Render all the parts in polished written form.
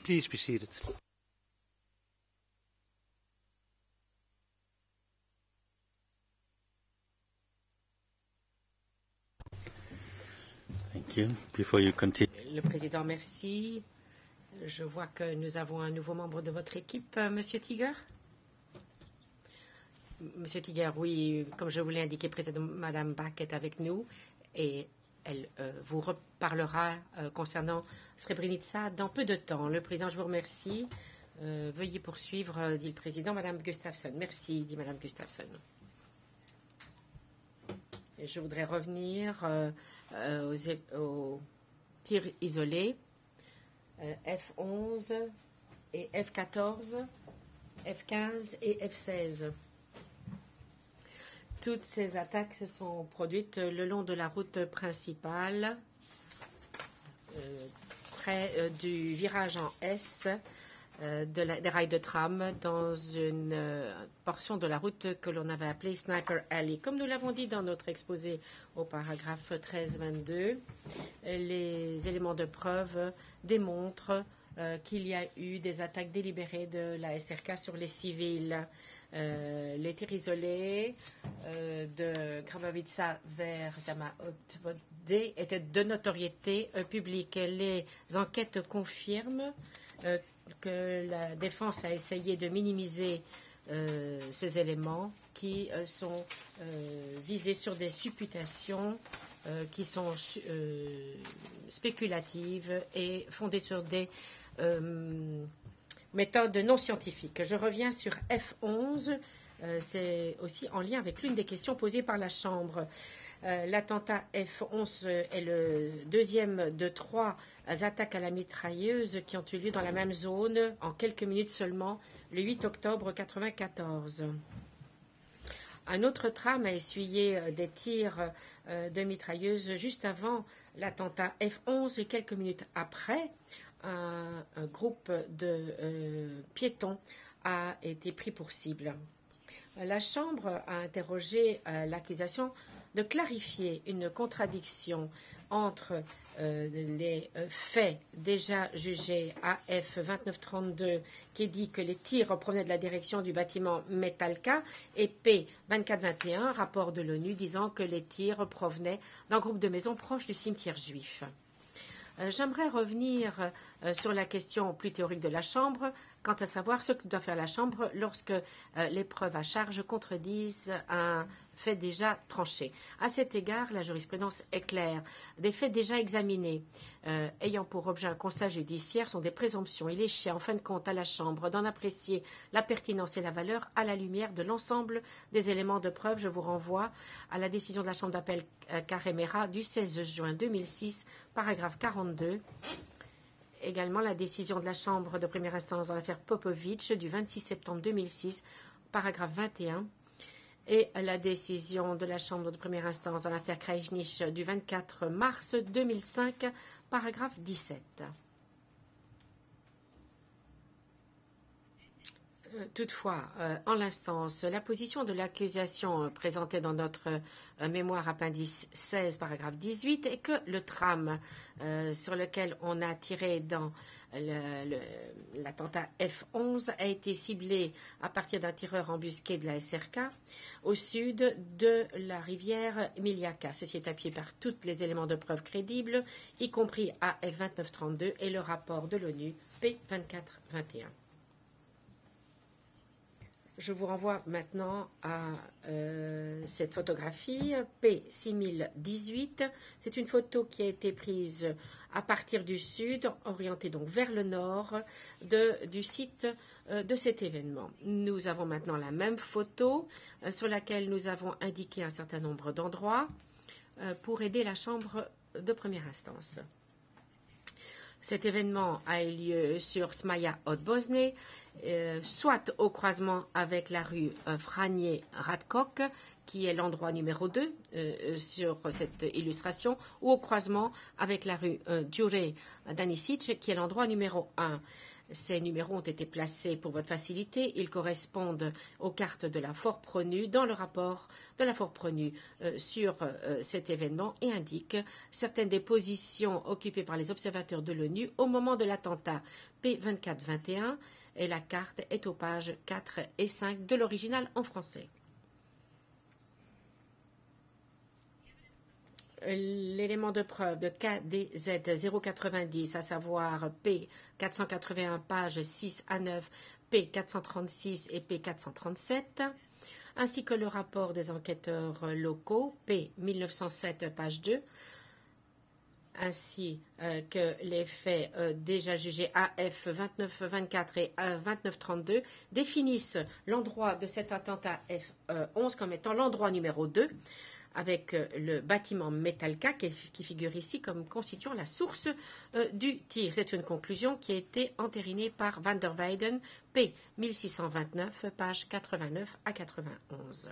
Please be seated. Thank you. Before you continue. Le président, merci. Je vois que nous avons un nouveau membre de votre équipe, Monsieur Tiger. Monsieur Tiger, oui, comme je vous l'ai indiqué, président, Madame Bach est avec nous et elle vous reparlera concernant Srebrenica dans peu de temps. Le président, je vous remercie. Veuillez poursuivre, dit le président. Madame Gustafsson. Merci, dit Madame Gustafsson. Et je voudrais revenir aux tirs isolés F11 et F14, F15 et F16. Toutes ces attaques se sont produites le long de la route principale, près du virage en S des rails de tram, dans une portion de la route que l'on avait appelée Sniper Alley. Comme nous l'avons dit dans notre exposé au paragraphe 13-22, les éléments de preuve démontrent qu'il y a eu des attaques délibérées de la SRK sur les civils. Les tirs isolés de Grabovica vers Zamaotvode étaient de notoriété publique. Les enquêtes confirment que la défense a essayé de minimiser ces éléments qui sont visés sur des supputations qui sont spéculatives et fondées sur des méthode non scientifique. Je reviens sur F11. C'est aussi en lien avec l'une des questions posées par la Chambre. L'attentat F11 est le deuxième de 3 attaques à la mitrailleuse qui ont eu lieu dans la même zone en quelques minutes seulement, le 8 octobre 1994. Un autre tram a essuyé des tirs de mitrailleuse juste avant l'attentat F11 et quelques minutes après. Un groupe de piétons a été pris pour cible. La Chambre a interrogé l'accusation de clarifier une contradiction entre les faits déjà jugés AF 2932 qui dit que les tirs provenaient de la direction du bâtiment Metalka et P 2421, rapport de l'ONU disant que les tirs provenaient d'un groupe de maisons proches du cimetière juif. J'aimerais revenir sur la question plus théorique de la Chambre, quant à savoir ce que doit faire la Chambre lorsque les preuves à charge contredisent un fait déjà tranché. À cet égard, la jurisprudence est claire. Des faits déjà examinés, ayant pour objet un constat judiciaire, sont des présomptions. Il échait en fin de compte à la Chambre d'en apprécier la pertinence et la valeur à la lumière de l'ensemble des éléments de preuve. Je vous renvoie à la décision de la Chambre d'appel Carremera du 16 juin 2006, paragraphe 42. Également la décision de la Chambre de première instance dans l'affaire Popovic du 26 septembre 2006, paragraphe 21, et la décision de la Chambre de première instance dans l'affaire Krajnic du 24 mars 2005, paragraphe 17. Toutefois, en l'instance, la position de l'accusation présentée dans notre mémoire appendice 16, paragraphe 18, est que le tram sur lequel on a tiré dans l'attentat F11 a été ciblé à partir d'un tireur embusqué de la SRK au sud de la rivière Miliaka. Ceci est appuyé par tous les éléments de preuve crédibles, y compris AF 2932 et le rapport de l'ONU P2421. Je vous renvoie maintenant à cette photographie P6018. C'est une photo qui a été prise à partir du sud, orientée donc vers le nord du site de cet événement. Nous avons maintenant la même photo sur laquelle nous avons indiqué un certain nombre d'endroits pour aider la Chambre de première instance. Cet événement a eu lieu sur Smaya Odbosne, soit au croisement avec la rue Franier-Radkok, qui est l'endroit numéro 2 sur cette illustration, ou au croisement avec la rue Djure-Danisic, qui est l'endroit numéro 1. Ces numéros ont été placés pour votre facilité. Ils correspondent aux cartes de la Fort-Pronu dans le rapport de la Fort-Pronu sur cet événement et indiquent certaines des positions occupées par les observateurs de l'ONU au moment de l'attentat P24-21 et la carte est aux pages 4 et 5 de l'original en français. L'élément de preuve de KDZ 090, à savoir P481, pages 6 à 9, P436 et P437, ainsi que le rapport des enquêteurs locaux, P1907, page 2, ainsi que les faits déjà jugés AF 2924 et 2932, définissent l'endroit de cet attentat F11 comme étant l'endroit numéro 2, avec le bâtiment Metalka qui figure ici comme constituant la source du tir. C'est une conclusion qui a été entérinée par Van der Weyden, P 1629, page 89 à 91.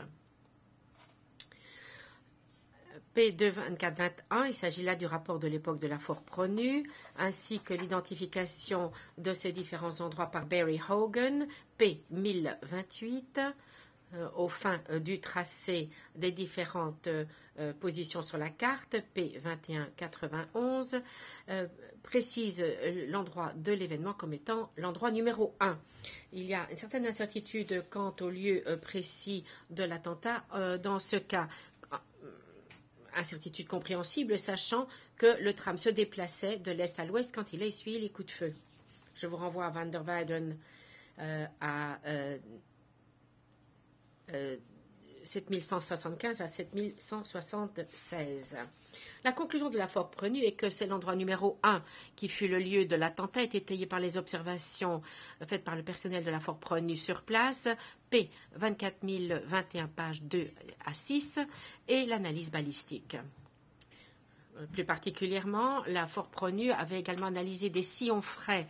P22421, il s'agit là du rapport de l'époque de la Fort-Pronu, ainsi que l'identification de ces différents endroits par Barry Hogan, P1028, aux fins du tracé des différentes positions sur la carte, P2191, précise l'endroit de l'événement comme étant l'endroit numéro 1. Il y a une certaine incertitude quant au lieu précis de l'attentat. Dans ce cas, incertitude compréhensible, sachant que le tram se déplaçait de l'est à l'ouest quand il a essuyé les coups de feu. Je vous renvoie à Van der Weyden à 7175 à 7176. La conclusion de la Fort-Pronu est que c'est l'endroit numéro 1 qui fut le lieu de l'attentat, est étayé par les observations faites par le personnel de la Fort-Pronu sur place, P 24021, pages 2 à 6, et l'analyse balistique. Plus particulièrement, la Fort-Pronu avait également analysé des sillons frais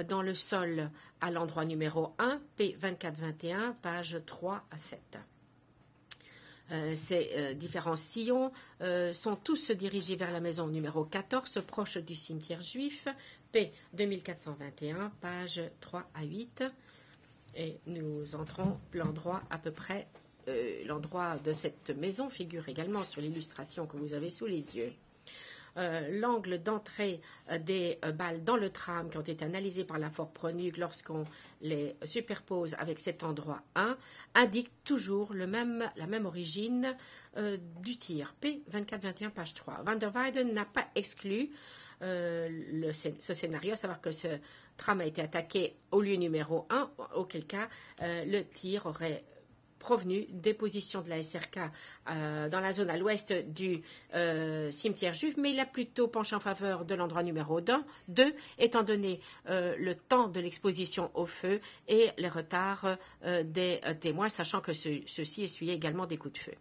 dans le sol à l'endroit numéro 1, P 2421, pages 3 à 7. Ces différents sillons sont tous dirigés vers la maison numéro 14, proche du cimetière juif, P 2421, pages 3 à 8. Et nous entrons l'endroit à peu près, l'endroit de cette maison figure également sur l'illustration que vous avez sous les yeux. L'angle d'entrée des balles dans le tram qui ont été analysés par la Fort-Pronu lorsqu'on les superpose avec cet endroit 1 indique toujours la même origine du tir. P2421, page 3. Van der Weyden n'a pas exclu ce scénario, à savoir que ce tram a été attaqué au lieu numéro 1, auquel cas le tir aurait provenu des positions de la SRK dans la zone à l'ouest du cimetière juif, mais il a plutôt penché en faveur de l'endroit numéro 2, étant donné le temps de l'exposition au feu et les retards des témoins, sachant que ceux-ci essuyaient également des coups de feu.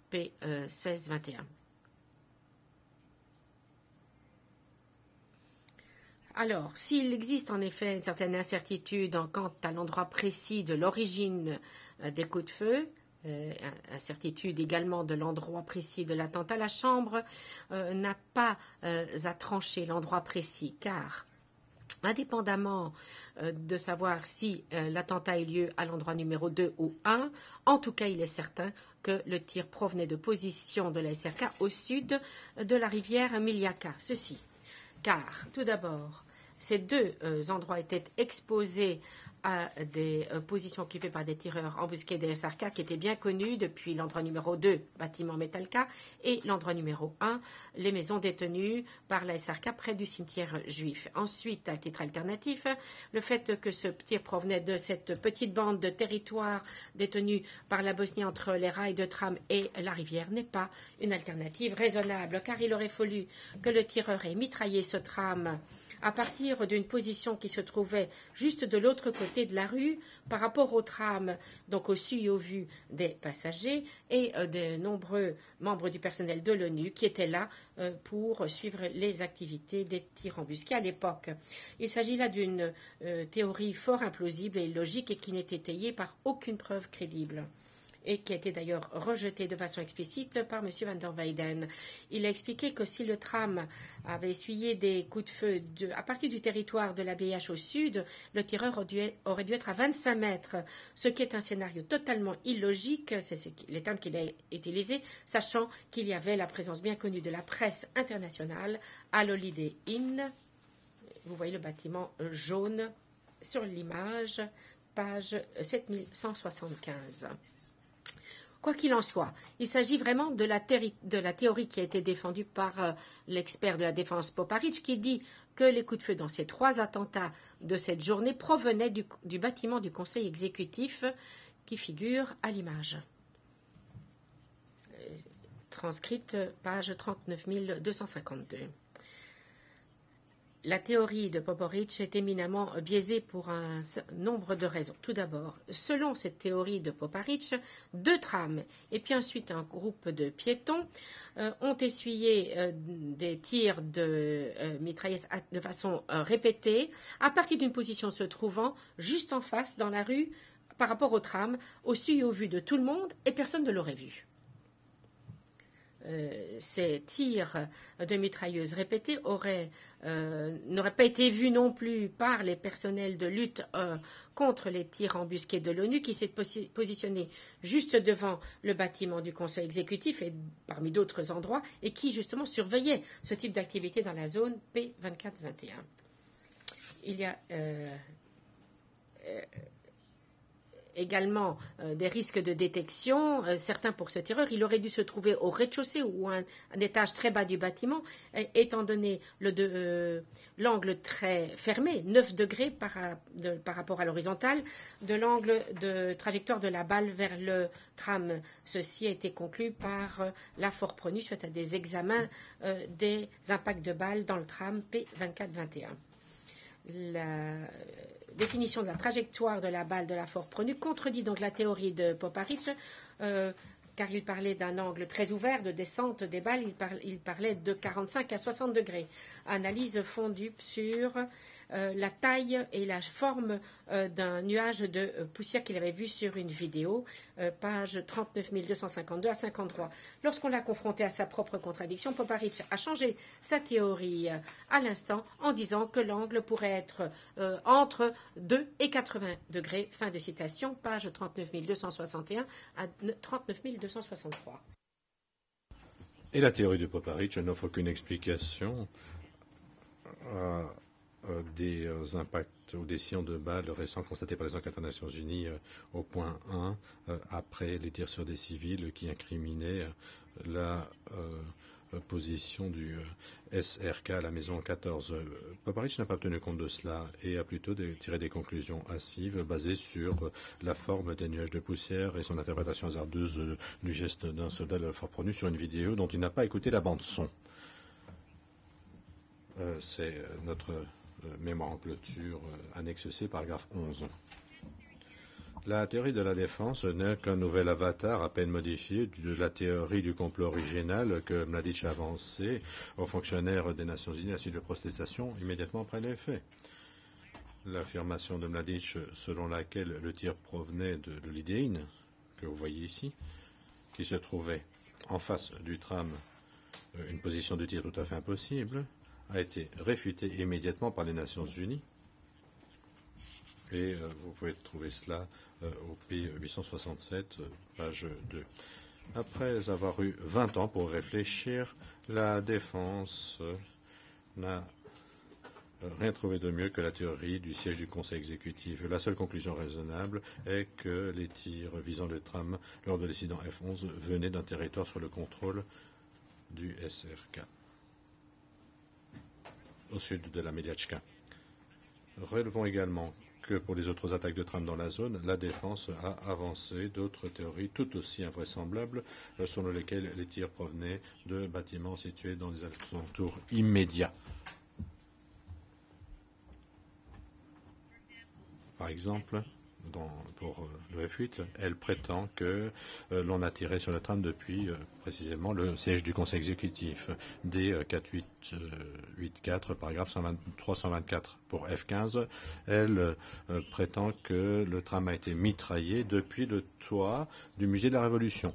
P 1621. Alors, s'il existe en effet une certaine incertitude quant à l'endroit précis de l'origine des coups de feu, incertitude également de l'endroit précis de l'attentat, la Chambre n'a pas à trancher l'endroit précis, car indépendamment de savoir si l'attentat a eu lieu à l'endroit numéro 2 ou 1, en tout cas, il est certain que le tir provenait de position de la SRK au sud de la rivière Miliaka. Ceci, car, tout d'abord, ces deux endroits étaient exposés à des positions occupées par des tireurs embusqués des SRK qui étaient bien connus depuis l'endroit numéro 2, bâtiment Metalka, et l'endroit numéro 1, les maisons détenues par la SRK près du cimetière juif. Ensuite, à titre alternatif, le fait que ce tir provenait de cette petite bande de territoire détenue par la Bosnie entre les rails de tram et la rivière n'est pas une alternative raisonnable, car il aurait fallu que le tireur ait mitraillé ce tram à partir d'une position qui se trouvait juste de l'autre côté de la rue par rapport au tram, donc au su et au vu des passagers et de nombreux membres du personnel de l'ONU qui étaient là pour suivre les activités des tirs embusqués à l'époque. Il s'agit là d'une théorie fort implausible et illogique et qui n'est étayée par aucune preuve crédible. et qui a été d'ailleurs rejeté de façon explicite par M. Van der Weyden. Il a expliqué que si le tram avait essuyé des coups de feu à partir du territoire de la BH au sud, le tireur aurait dû être à 25 mètres, ce qui est un scénario totalement illogique, c'est les termes qu'il a utilisés, sachant qu'il y avait la présence bien connue de la presse internationale à l'Holiday Inn. Vous voyez le bâtiment jaune sur l'image, page 7175. Quoi qu'il en soit, il s'agit vraiment de la théorie qui a été défendue par l'expert de la défense Poparitch, qui dit que les coups de feu dans ces 3 attentats de cette journée provenaient du bâtiment du Conseil exécutif qui figure à l'image. Transcrite, page 39252. La théorie de Poparitch est éminemment biaisée pour un nombre de raisons. Tout d'abord, selon cette théorie de Poparitch, 2 trams et puis ensuite un groupe de piétons ont essuyé des tirs de mitrailleuses de façon répétée à partir d'une position se trouvant juste en face dans la rue par rapport au tram, au su et au vu de tout le monde, et personne ne l'aurait vu. Ces tirs de mitrailleuses répétés n'auraient pas été vus non plus par les personnels de lutte contre les tirs embusqués de l'ONU qui s'est positionné juste devant le bâtiment du Conseil exécutif et parmi d'autres endroits et qui justement surveillait ce type d'activité dans la zone P24-21. Il y a également des risques de détection. Certains pour ce tireur, il aurait dû se trouver au rez-de-chaussée ou un étage très bas du bâtiment, étant donné l'angle très fermé, 9 degrés par rapport à l'horizontale, de l'angle de trajectoire de la balle vers le tram. Ceci a été conclu par la Fort Pronu suite à des examens des impacts de balles dans le tram P24-21. La définition de la trajectoire de la balle de la Fort Pronu contredit donc la théorie de Poparitch, car il parlait d'un angle très ouvert de descente des balles, il parlait de 45 à 60 degrés. Analyse fondue sur la taille et la forme d'un nuage de poussière qu'il avait vu sur une vidéo, page 39 252 à 53. Lorsqu'on l'a confronté à sa propre contradiction, Poparitch a changé sa théorie à l'instant en disant que l'angle pourrait être entre 2 et 80 degrés. Fin de citation, page 39 261 à 39 263. Et la théorie de Poparitch n'offre aucune explication des impacts ou des sillons de balles récents constatés par les enquêtes des Nations Unies au point 1 après les tirs sur des civils qui incriminaient la position du SRK à la maison 14. Poparitch n'a pas tenu compte de cela et a plutôt tiré des conclusions hâtives basées sur la forme des nuages de poussière et son interprétation hasardeuse du geste d'un soldat de Fort Pronu sur une vidéo dont il n'a pas écouté la bande-son. C'est notre mémoire en clôture, annexe C, paragraphe 11. La théorie de la défense n'est qu'un nouvel avatar à peine modifié de la théorie du complot original que Mladic a avancé aux fonctionnaires des Nations Unies à la suite de protestations immédiatement après les faits. L'affirmation de Mladic selon laquelle le tir provenait de l'Holiday Inn, que vous voyez ici, qui se trouvait en face du tram, une position de tir tout à fait impossible, a été réfutée immédiatement par les Nations Unies. Et vous pouvez trouver cela au P867, page 2. Après avoir eu 20 ans pour réfléchir, la défense n'a rien trouvé de mieux que la théorie du siège du Conseil exécutif. La seule conclusion raisonnable est que les tirs visant le tram lors de l'incident F11 venaient d'un territoire sur le contrôle du SRK, au sud de la Mediachka. Relevons également que pour les autres attaques de tram dans la zone, la défense a avancé d'autres théories tout aussi invraisemblables selon lesquelles les tirs provenaient de bâtiments situés dans des alentours immédiats. Par exemple, pour le F8, elle prétend que l'on a tiré sur le tram depuis précisément le siège du Conseil exécutif, D4884, paragraphe 324. Pour F15, elle prétend que le tram a été mitraillé depuis le toit du musée de la Révolution.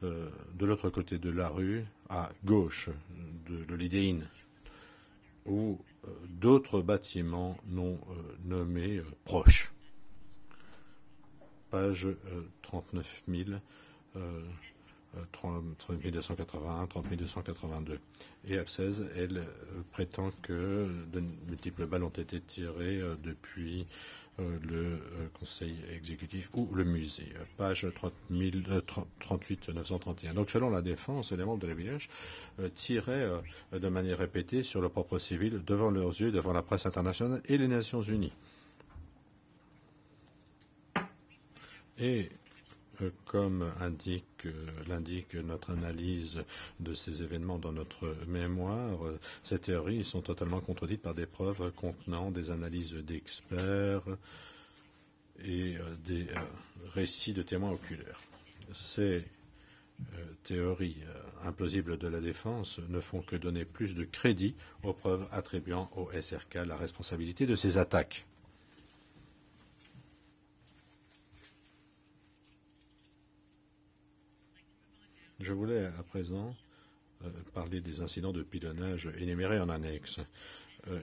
De l'autre côté de la rue, à gauche de l'Holiday Inn, où d'autres bâtiments non nommés proches. Page 39 281, 30 282. Et F16, elle prétend que de multiples balles ont été tirées depuis le conseil exécutif ou le musée. Page 38 931. Donc selon la défense, les membres de la BH tiraient de manière répétée sur leur propre civil devant leurs yeux, devant la presse internationale et les Nations Unies. Et comme l'indique notre analyse de ces événements dans notre mémoire, ces théories sont totalement contredites par des preuves contenant des analyses d'experts et des récits de témoins oculaires. Ces théories implausibles de la défense ne font que donner plus de crédit aux preuves attribuant au SRK la responsabilité de ces attaques. Je voulais à présent parler des incidents de pilonnage énumérés en annexe.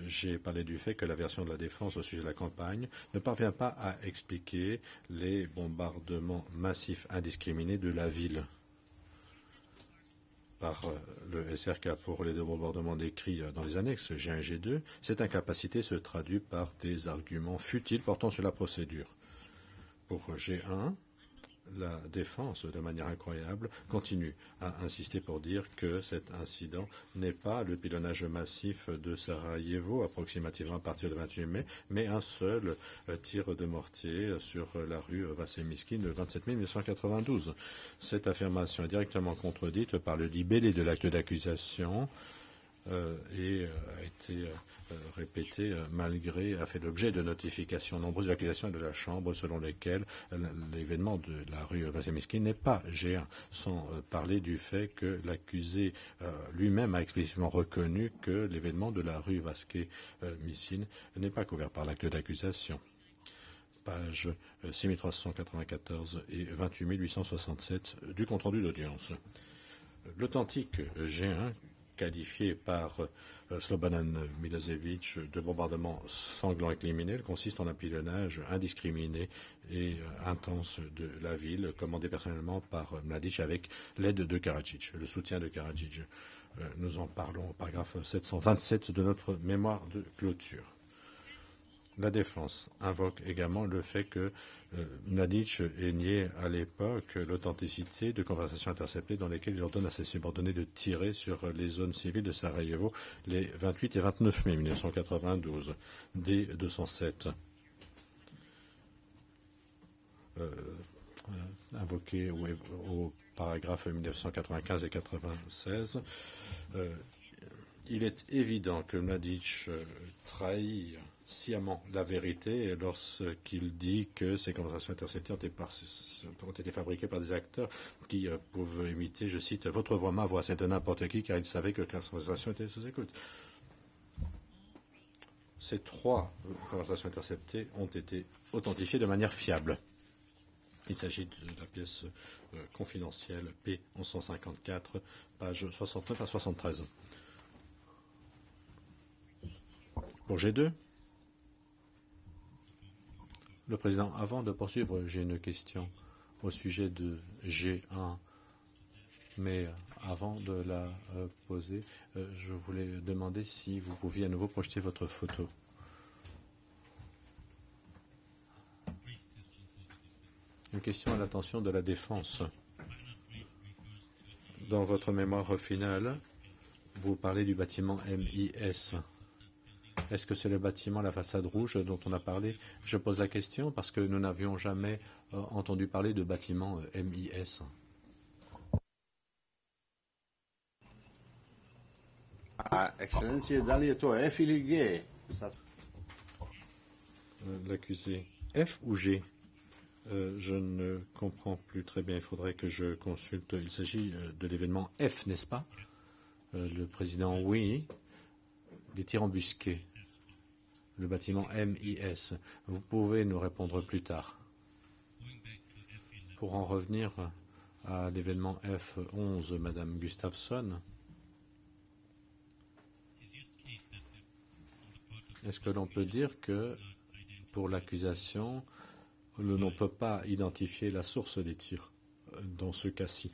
J'ai parlé du fait que la version de la défense au sujet de la campagne ne parvient pas à expliquer les bombardements massifs indiscriminés de la ville par le SRK pour les deux bombardements décrits dans les annexes G1 et G2. Cette incapacité se traduit par des arguments futiles portant sur la procédure. Pour G1, la défense, de manière incroyable, continue à insister pour dire que cet incident n'est pas le pilonnage massif de Sarajevo, approximativement à partir du 28 mai, mais un seul tir de mortier sur la rue Vassy-Miskin le 27 mai 1992. Cette affirmation est directement contredite par le libellé de l'acte d'accusation et a été répété malgré, a fait l'objet de notifications nombreuses de l'accusation de la Chambre selon lesquelles l'événement de la rue Vassy-Miskin n'est pas G1, sans parler du fait que l'accusé lui-même a explicitement reconnu que l'événement de la rue Vassy-Miskin n'est pas couvert par l'acte d'accusation. Page 6394 et 28 867 du compte-rendu d'audience. L'authentique G1 qualifié par Slobodan Milosevic de bombardement sanglant et criminel consiste en un pilonnage indiscriminé et intense de la ville, commandé personnellement par Mladic avec l'aide de Karadzic, le soutien de Karadzic. Nous en parlons au paragraphe 727 de notre mémoire de clôture. La défense invoque également le fait que Mladic ait nié à l'époque l'authenticité de conversations interceptées dans lesquelles il ordonne à ses subordonnés de tirer sur les zones civiles de Sarajevo les 28 et 29 mai 1992, dès 207. Invoqué au paragraphe 1995 et 96. Il est évident que Mladic trahit sciemment la vérité lorsqu'il dit que ces conversations interceptées ont été fabriquées par des acteurs qui peuvent imiter, je cite, « votre voix, ma voix », c'est de n'importe qui, car ils savaient que la conversation était sous écoute. Ces trois conversations interceptées ont été authentifiées de manière fiable. Il s'agit de la pièce confidentielle P1154, pages 69 à 73. Pour G2, le président, avant de poursuivre, j'ai une question au sujet de G1, mais avant de la poser, je voulais demander si vous pouviez à nouveau projeter votre photo. Une question à l'attention de la défense. Dans votre mémoire finale, vous parlez du bâtiment MIS. Est-ce que c'est le bâtiment, la façade rouge dont on a parlé? Je pose la question parce que nous n'avions jamais entendu parler de bâtiment MIS. Excellentie, da li je to F ili G? L'accusé F ou G? Je ne comprends plus très bien. Il faudrait que je consulte. Il s'agit de l'événement F, n'est-ce pas? Le président, oui. Des tirs embusqués. Le bâtiment MIS. Vous pouvez nous répondre plus tard. Pour en revenir à l'événement F11, Madame Gustafsson, est-ce que l'on peut dire que pour l'accusation, l'on ne peut pas identifier la source des tirs dans ce cas-ci?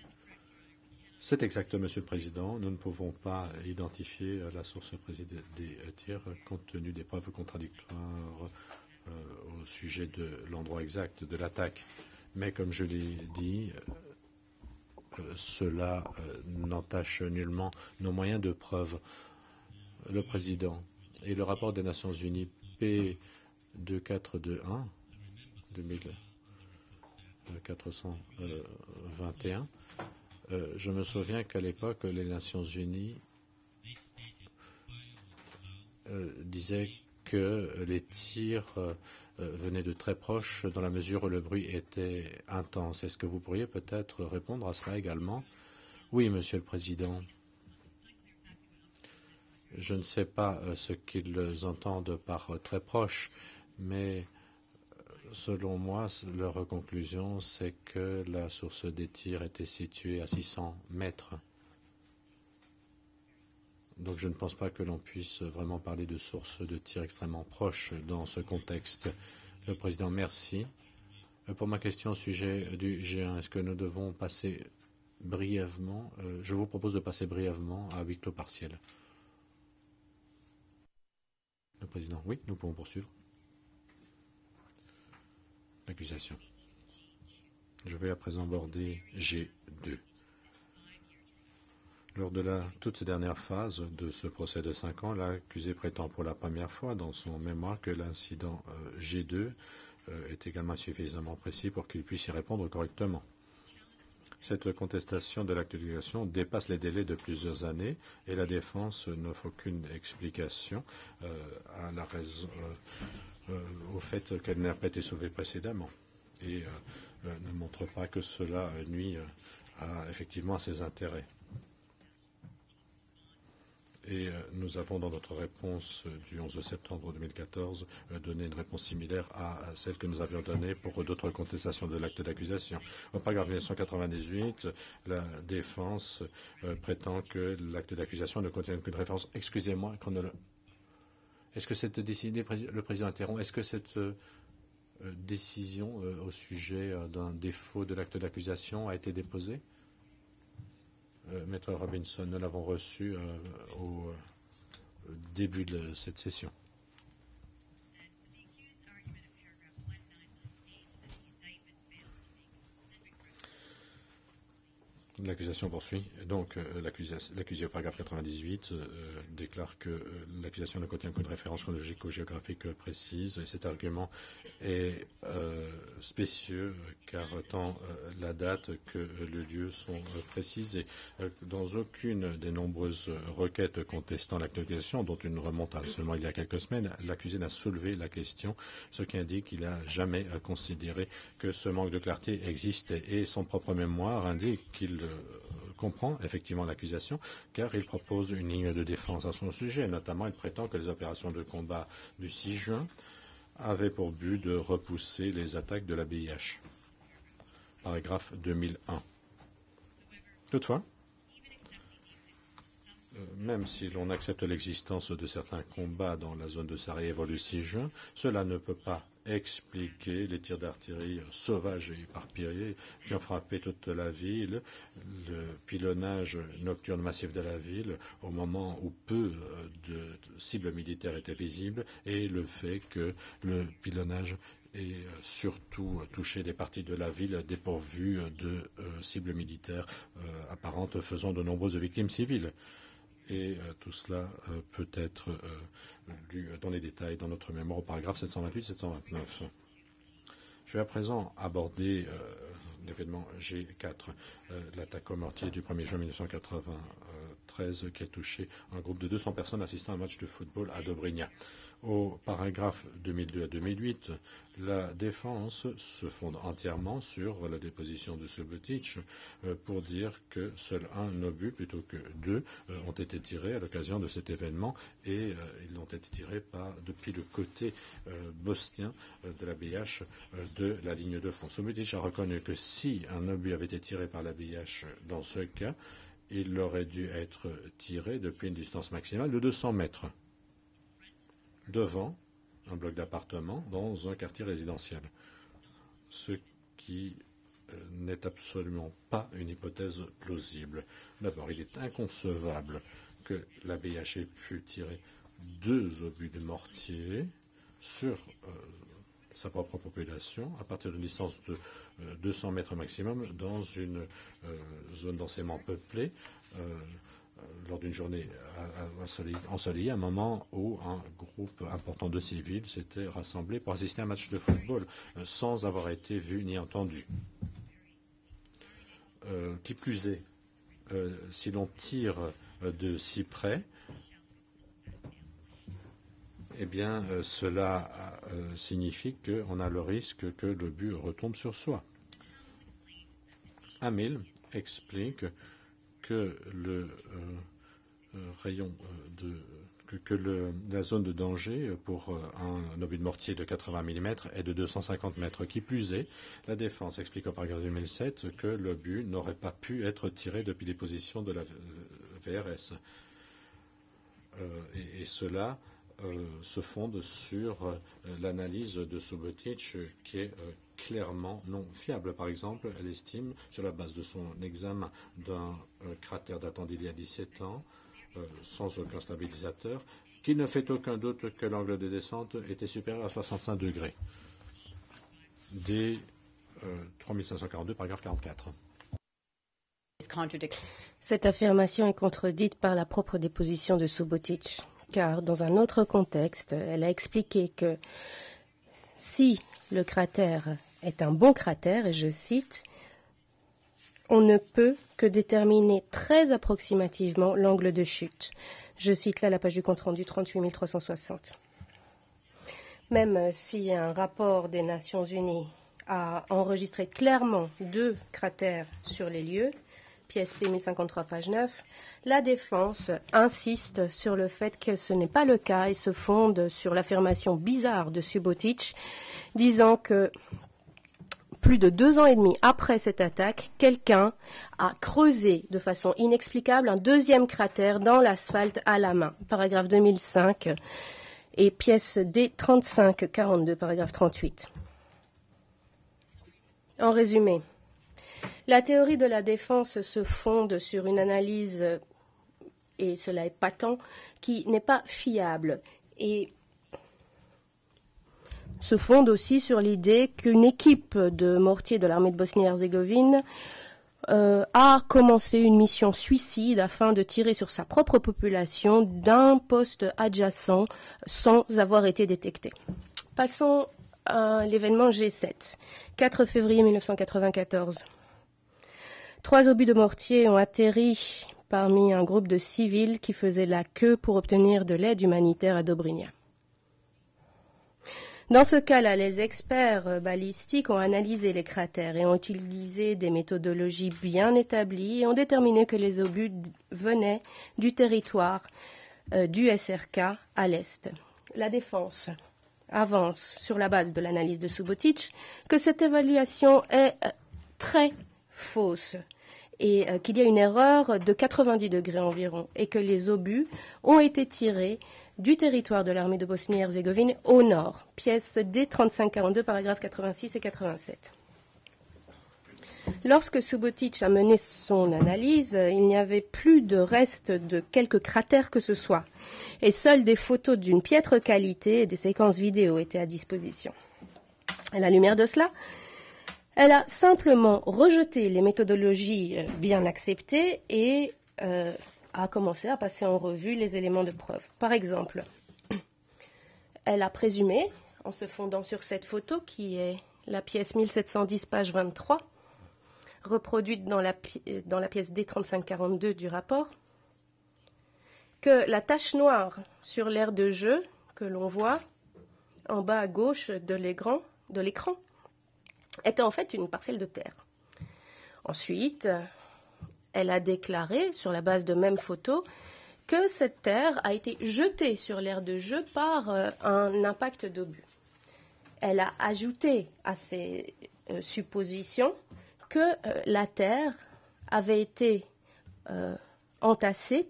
C'est exact, Monsieur le Président. Nous ne pouvons pas identifier la source des tirs compte tenu des preuves contradictoires au sujet de l'endroit exact de l'attaque. Mais comme je l'ai dit, cela n'entache nullement nos moyens de preuve. Le Président et le rapport des Nations Unies P2421 2421, je me souviens qu'à l'époque, les Nations Unies disaient que les tirs venaient de très proche dans la mesure où le bruit était intense. Est-ce que vous pourriez peut-être répondre à cela également? Oui, Monsieur le Président. Je ne sais pas ce qu'ils entendent par très proche, mais selon moi, leur conclusion, c'est que la source des tirs était située à 600 mètres. Donc je ne pense pas que l'on puisse vraiment parler de source de tir extrêmement proche dans ce contexte. Le Président, merci. Pour ma question au sujet du G1, est-ce que nous devons passer brièvement, je vous propose de passer brièvement à huis clos partiel. Le Président, oui, nous pouvons poursuivre. L'accusation. Je vais à présent aborder G2. Lors de la toute dernière phase de ce procès de 5 ans, l'accusé prétend pour la première fois dans son mémoire que l'incident G2 est également suffisamment précis pour qu'il puisse y répondre correctement. Cette contestation de l'acte d'accusation dépasse les délais de plusieurs années et la défense n'offre aucune explication à la raison, au fait qu'elle n'a pas été sauvée précédemment et ne montre pas que cela nuit effectivement à ses intérêts. Et nous avons, dans notre réponse du 11 septembre 2014, donné une réponse similaire à celle que nous avions donnée pour d'autres contestations de l'acte d'accusation. Au paragraphe 1998, la défense prétend que l'acte d'accusation ne contient qu'une référence. Excusez-moi, est-ce que cette décision, le Président interrompt, est-ce que cette décision au sujet d'un défaut de l'acte d'accusation a été déposée? Maître Robinson, nous l'avons reçu au début de cette session. L'accusation poursuit. Donc, l'accusé au paragraphe 98 déclare que l'accusation ne contient qu'une référence chronologique ou géographique précise. Et cet argument est spécieux car tant la date que le lieu sont précisés. Dans aucune des nombreuses requêtes contestant l'acte d'accusation, dont une remonte à seulement il y a quelques semaines, l'accusé n'a soulevé la question, ce qui indique qu'il n'a jamais considéré que ce manque de clarté existait. Et son propre mémoire indique qu'il comprend effectivement l'accusation, car il propose une ligne de défense à son sujet. Notamment, il prétend que les opérations de combat du 6 juin avaient pour but de repousser les attaques de la BIH. Paragraphe 2001. Toutefois, même si l'on accepte l'existence de certains combats dans la zone de Sarajevo le 6 juin, cela ne peut pas expliquer les tirs d'artillerie sauvages et éparpillés qui ont frappé toute la ville, le pilonnage nocturne massif de la ville au moment où peu de cibles militaires étaient visibles et le fait que le pilonnage ait surtout touché des parties de la ville dépourvues de cibles militaires apparentes faisant de nombreuses victimes civiles. Et tout cela peut être lu dans les détails dans notre mémoire au paragraphe 728-729. Je vais à présent aborder l'événement G4, l'attaque au mortier du 1er juin 1993 qui a touché un groupe de 200 personnes assistant à un match de football à Dobrynia. Au paragraphe 2002 à 2008, la défense se fonde entièrement sur la déposition de Subotić pour dire que seul un obus plutôt que deux ont été tirés à l'occasion de cet événement et ils ont été tirés depuis le côté bosnien de la BH de la ligne de front. Subotić a reconnu que si un obus avait été tiré par la BH dans ce cas, il aurait dû être tiré depuis une distance maximale de 200 mètres. Devant un bloc d'appartements dans un quartier résidentiel. Ce qui n'est absolument pas une hypothèse plausible. D'abord, il est inconcevable que la BH ait pu tirer 2 obus de mortier sur sa propre population à partir d'une distance de 200 mètres maximum dans une zone densément peuplée. Lors d'une journée ensoleillée, un moment où un groupe important de civils s'était rassemblé pour assister à un match de football sans avoir été vu ni entendu. Qui plus est, si l'on tire de si près, eh bien, cela signifie qu'on a le risque que le but retombe sur soi. Hamil explique que le rayon la zone de danger pour un obus de mortier de 80 mm est de 250 mètres. Qui plus est, la défense explique au paragraphe 2007 que l'obus n'aurait pas pu être tiré depuis les positions de la VRS. Et cela se fonde sur l'analyse de Subotić qui est clairement non fiable. Par exemple, elle estime, sur la base de son examen d'un cratère datant d'il y a 17 ans, sans aucun stabilisateur, qu'il ne fait aucun doute que l'angle de descente était supérieur à 65 degrés. D 3542, paragraphe 44. Cette affirmation est contredite par la propre déposition de Subotić, car dans un autre contexte, elle a expliqué que si le cratère est un bon cratère, et je cite, on ne peut que déterminer très approximativement l'angle de chute. Je cite là la page du compte-rendu 38 360. Même si un rapport des Nations Unies a enregistré clairement 2 cratères sur les lieux, pièce P 1053, page 9, la défense insiste sur le fait que ce n'est pas le cas et se fonde sur l'affirmation bizarre de Subotić, disant que plus de 2 ans et demi après cette attaque, quelqu'un a creusé de façon inexplicable un 2e cratère dans l'asphalte à la main. Paragraphe 2005 et pièce D 3542, paragraphe 38. En résumé, la théorie de la défense se fonde sur une analyse, et cela est patent, qui n'est pas fiable et se fonde aussi sur l'idée qu'une équipe de mortiers de l'armée de Bosnie-Herzégovine a commencé une mission suicide afin de tirer sur sa propre population d'un poste adjacent sans avoir été détecté. Passons à l'événement G7, 4 février 1994. 3 obus de mortier ont atterri parmi un groupe de civils qui faisaient la queue pour obtenir de l'aide humanitaire à Dobrinja. Dans ce cas-là, les experts balistiques ont analysé les cratères et ont utilisé des méthodologies bien établies et ont déterminé que les obus venaient du territoire du SRK à l'est. La défense avance sur la base de l'analyse de Subotić que cette évaluation est très fausse et qu'il y a une erreur de 90 degrés environ et que les obus ont été tirés du territoire de l'armée de Bosnie-Herzégovine au nord. Pièce D 3542, paragraphes 86 et 87. Lorsque Subotić a mené son analyse, il n'y avait plus de reste de quelques cratères que ce soit, et seules des photos d'une piètre qualité et des séquences vidéo étaient à disposition. À la lumière de cela, elle a simplement rejeté les méthodologies bien acceptées et a commencé à passer en revue les éléments de preuve. Par exemple, elle a présumé, en se fondant sur cette photo qui est la pièce 1710, page 23, reproduite dans la pièce D3542 du rapport, que la tache noire sur l'aire de jeu que l'on voit en bas à gauche de l'écran était en fait une parcelle de terre. Ensuite, elle a déclaré, sur la base de mêmes photos, que cette terre a été jetée sur l'aire de jeu par un impact d'obus. Elle a ajouté à ces suppositions que la terre avait été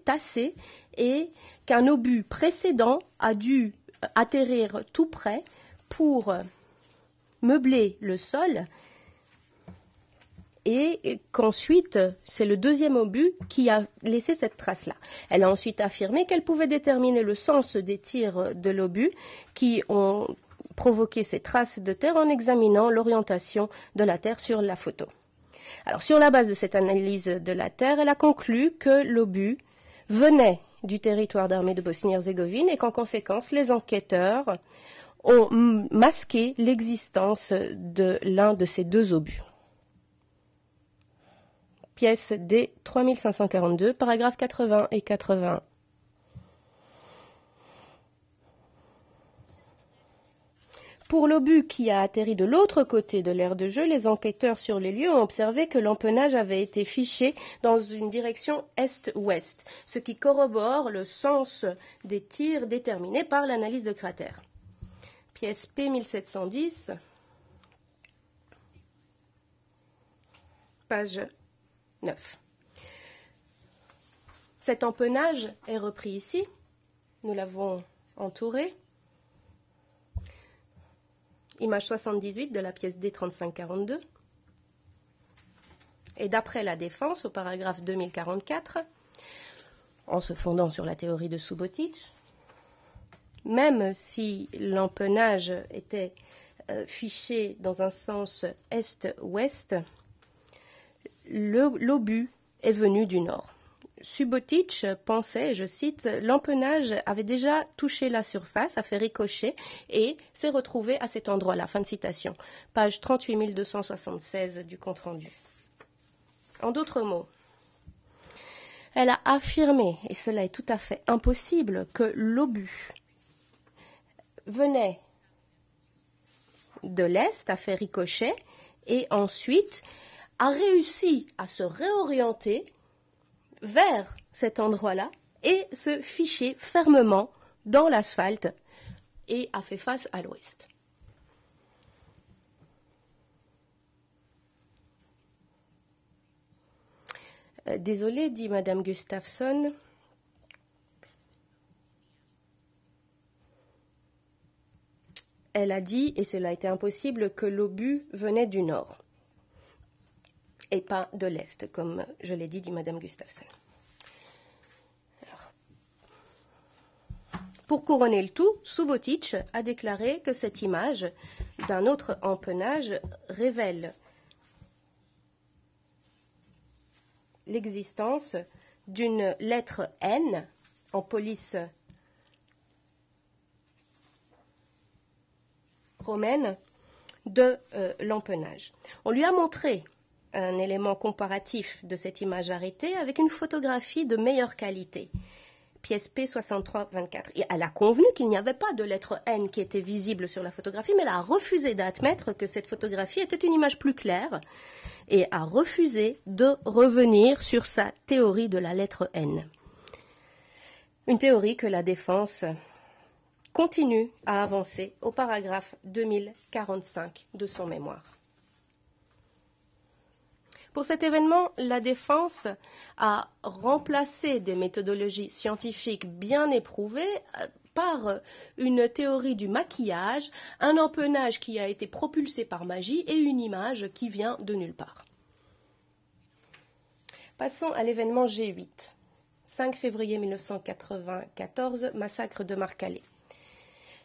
tassée, et qu'un obus précédent a dû atterrir tout près pour meubler le sol, et qu'ensuite, c'est le deuxième obus qui a laissé cette trace-là. Elle a ensuite affirmé qu'elle pouvait déterminer le sens des tirs de l'obus qui ont provoqué ces traces de terre en examinant l'orientation de la terre sur la photo. Alors, sur la base de cette analyse de la terre, elle a conclu que l'obus venait du territoire d'armée de Bosnie-Herzégovine et qu'en conséquence, les enquêteurs ont masqué l'existence de l'un de ces deux obus. Pièce D 3542, paragraphes 80 et 81. Pour l'obus qui a atterri de l'autre côté de l'aire de jeu, les enquêteurs sur les lieux ont observé que l'empennage avait été fiché dans une direction est-ouest, ce qui corrobore le sens des tirs déterminés par l'analyse de cratère. Pièce P 1710, page 9. Cet empennage est repris ici. Nous l'avons entouré. Image 78 de la pièce D3542. Et d'après la défense, au paragraphe 2044, en se fondant sur la théorie de Subotić, même si l'empennage était fiché dans un sens est-ouest, l'obus est venu du nord. Subotić pensait, je cite, l'empennage avait déjà touché la surface, a fait ricocher et s'est retrouvé à cet endroit-là. Fin de citation. Page 38276 du compte-rendu. En d'autres mots, elle a affirmé, et cela est tout à fait impossible, que l'obus venait de l'est, a fait ricochet et ensuite a réussi à se réorienter vers cet endroit-là et se ficher fermement dans l'asphalte et a fait face à l'ouest. Désolée, dit Madame Gustafsson. Elle a dit, et cela a été impossible, que l'obus venait du nord et pas de l'Est, comme je l'ai dit Madame Gustafsson. Alors, pour couronner le tout, Subotić a déclaré que cette image d'un autre empennage révèle l'existence d'une lettre N en police romaine de l'empennage. On lui a montré un élément comparatif de cette image arrêtée avec une photographie de meilleure qualité, pièce P6324. Et elle a convenu qu'il n'y avait pas de lettre N qui était visible sur la photographie, mais elle a refusé d'admettre que cette photographie était une image plus claire et a refusé de revenir sur sa théorie de la lettre N. Une théorie que la défense continue à avancer au paragraphe 2045 de son mémoire. Pour cet événement, la défense a remplacé des méthodologies scientifiques bien éprouvées par une théorie du maquillage, un empennage qui a été propulsé par magie et une image qui vient de nulle part. Passons à l'événement G8. 5 février 1994, massacre de Marcalé.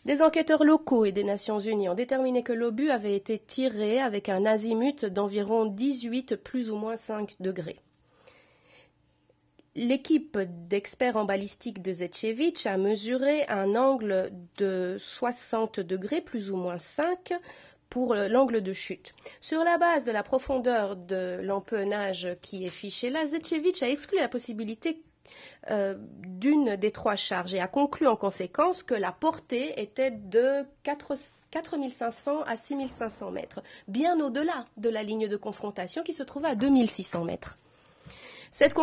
Des enquêteurs locaux et des Nations Unies ont déterminé que l'obus avait été tiré avec un azimut d'environ 18 plus ou moins 5 degrés. L'équipe d'experts en balistique de Zečević a mesuré un angle de 60 degrés plus ou moins 5 pour l'angle de chute. Sur la base de la profondeur de l'empennage qui est fichée là, Zečević a exclu la possibilité d'une des trois charges et a conclu en conséquence que la portée était de 4500 à 6500 mètres, bien au-delà de la ligne de confrontation qui se trouvait à 2600 mètres. Cette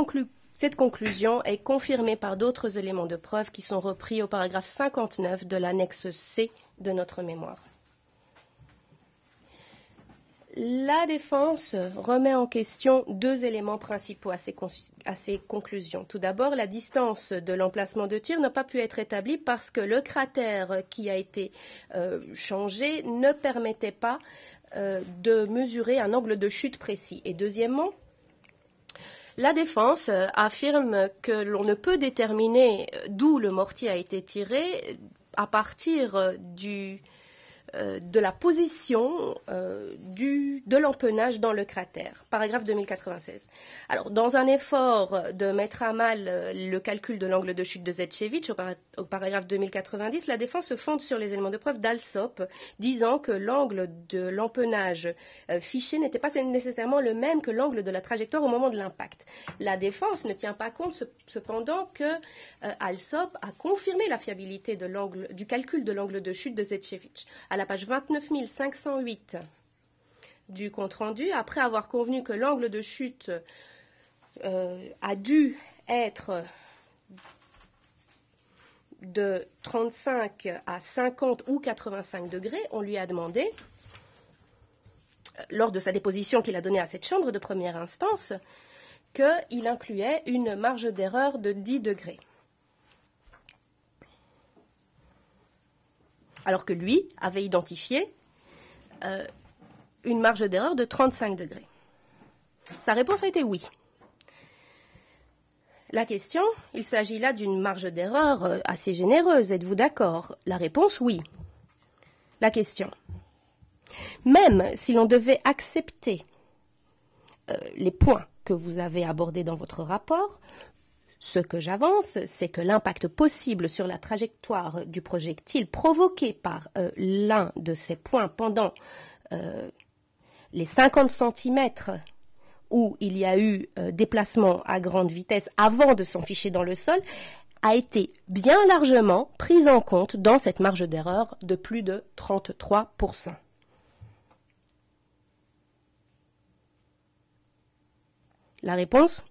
conclusion est confirmée par d'autres éléments de preuve qui sont repris au paragraphe 59 de l'annexe C de notre mémoire. La défense remet en question deux éléments principaux à ces conclusions. Tout d'abord, la distance de l'emplacement de tir n'a pas pu être établie parce que le cratère qui a été changé ne permettait pas de mesurer un angle de chute précis. Et deuxièmement, la défense affirme que l'on ne peut déterminer d'où le mortier a été tiré à partir de la position de l'empennage dans le cratère. Paragraphe 2096. Alors, dans un effort de mettre à mal le calcul de l'angle de chute de Zetchevich, au paragraphe 2090, la défense se fonde sur les éléments de preuve d'Alsop, disant que l'angle de l'empennage fiché n'était pas nécessairement le même que l'angle de la trajectoire au moment de l'impact. La défense ne tient pas compte, cependant, que Alsop a confirmé la fiabilité du calcul de l'angle de chute de Zetchevich. À la page 29508 du compte-rendu, après avoir convenu que l'angle de chute a dû être de 35 à 50 ou 85 degrés, on lui a demandé, lors de sa déposition qu'il a donnée à cette chambre de première instance, qu'il incluait une marge d'erreur de 10 degrés. Alors que lui avait identifié une marge d'erreur de 35 degrés. Sa réponse a été oui. La question, il s'agit là d'une marge d'erreur assez généreuse, êtes-vous d'accord? La réponse, oui. La question, même si l'on devait accepter les points que vous avez abordés dans votre rapport, ce que j'avance, c'est que l'impact possible sur la trajectoire du projectile provoqué par l'un de ces points pendant les 50 cm où il y a eu déplacement à grande vitesse avant de s'enficher dans le sol, a été bien largement pris en compte dans cette marge d'erreur de plus de 33%. La réponse ?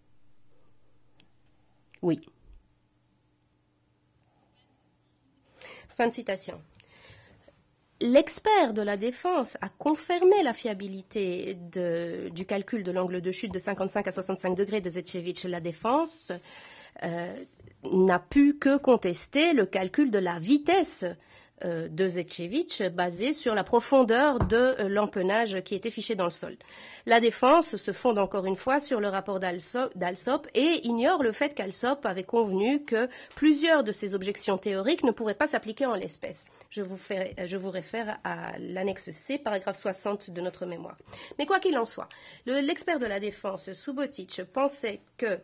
Oui. Fin de citation. L'expert de la défense a confirmé la fiabilité du calcul de l'angle de chute de 55 à 65 degrés de Zetchevich. La défense n'a pu que contester le calcul de la vitesse de Zetchevich basé sur la profondeur de l'empennage qui était fiché dans le sol. La défense se fonde encore une fois sur le rapport d'Alsop et ignore le fait qu'Alsop avait convenu que plusieurs de ses objections théoriques ne pourraient pas s'appliquer en l'espèce. Je vous réfère à l'annexe C, paragraphe 60 de notre mémoire. Mais quoi qu'il en soit, l'expert de la défense, Subotic, pensait que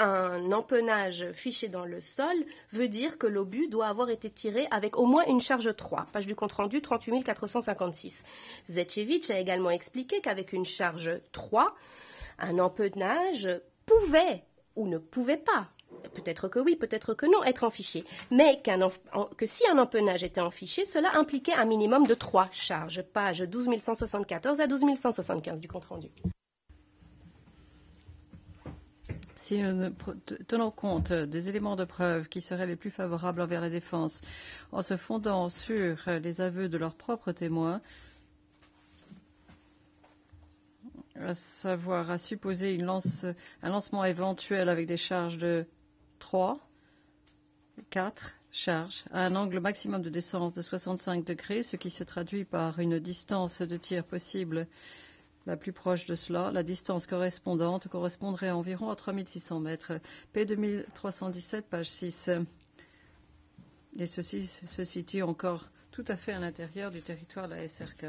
un empennage fiché dans le sol veut dire que l'obus doit avoir été tiré avec au moins une charge 3. Page du compte-rendu 38456. Zetchevich a également expliqué qu'avec une charge 3, un empennage pouvait ou ne pouvait pas, peut-être que oui, peut-être que non, être en fichier. Mais que si un empennage était en fichier, cela impliquait un minimum de 3 charges. Page 12174 à 12175 du compte-rendu. Si nous tenons compte des éléments de preuve qui seraient les plus favorables envers la défense en se fondant sur les aveux de leurs propres témoins, à savoir à supposer un lancement éventuel avec des charges de 3, 4 charges à un angle maximum de descente de 65 degrés, ce qui se traduit par une distance de tir possible la plus proche de cela, la distance correspondante correspondrait environ à 3600 mètres. P2317, page 6. Et ceci se situe encore tout à fait à l'intérieur du territoire de la SRK.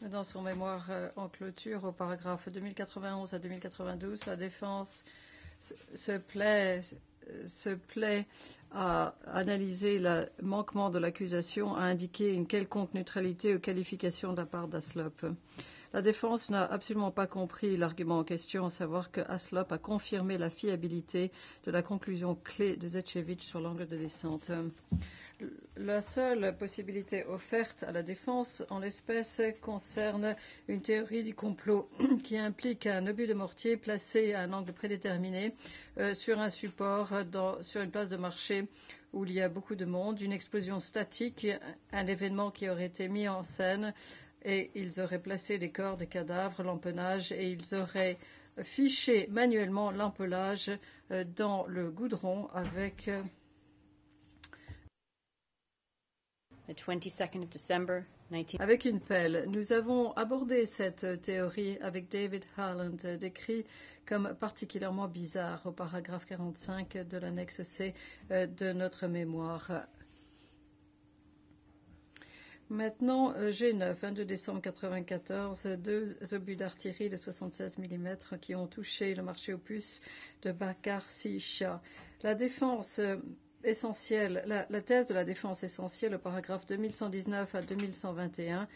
Dans son mémoire en clôture, au paragraphe 2091 à 2092, la défense se plaît à analyser le manquement de l'accusation, à indiquer une quelconque neutralité aux qualifications de la part d'Alsop. La défense n'a absolument pas compris l'argument en question, à savoir que Haslop a confirmé la fiabilité de la conclusion clé de Zetchevich sur l'angle de descente. La seule possibilité offerte à la défense en l'espèce concerne une théorie du complot qui implique un obus de mortier placé à un angle prédéterminé sur un support sur une place de marché où il y a beaucoup de monde, une explosion statique, un événement qui aurait été mis en scène et ils auraient placé des corps, des cadavres, l'empennage et ils auraient fiché manuellement l'empennage dans le goudron avec The 22nd of December, 19... Avec une pelle. Nous avons abordé cette théorie avec David Harland, décrit comme particulièrement bizarre au paragraphe 45 de l'annexe C de notre mémoire. Maintenant, G9, 22 décembre 1994, deux obus d'artillerie de 76 mm qui ont touché le marché aux puces de Bakar Sisha. La défense essentielle, la thèse de la défense essentielle au paragraphe 2119 à 2121